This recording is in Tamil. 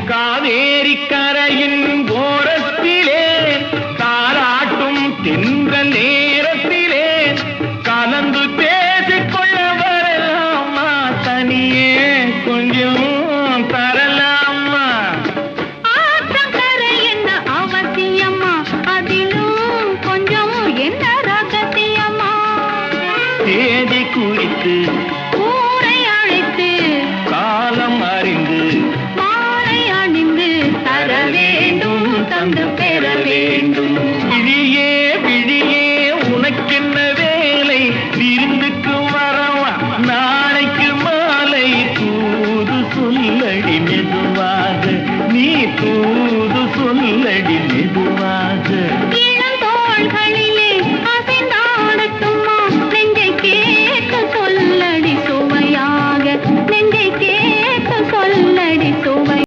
காவேரி கரையின் ஓரத்திலே தாராட்டும் தென்றல் நேரத்திலே கலந்து பேசிக்கொள்ள வரலாமா தனியே கொஞ்சம் தரலாமா ஆற்றங்கரை என்ன அவசியமா அதிலும் கொஞ்சம் என்ன ரகசியமா தேதி குறித்து ஊரை அழைத்து காலம் அறிந்து மாலை அணிந்து தர வேண்டும் தந்து பெற வேண்டும் விழியே விழியே உனக்கென்ன வேலை விருந்துக்கு வரவா நாளைக்கு மாலை தூது சொல்லடி மெதுவாக நீ தூது சொல்லடி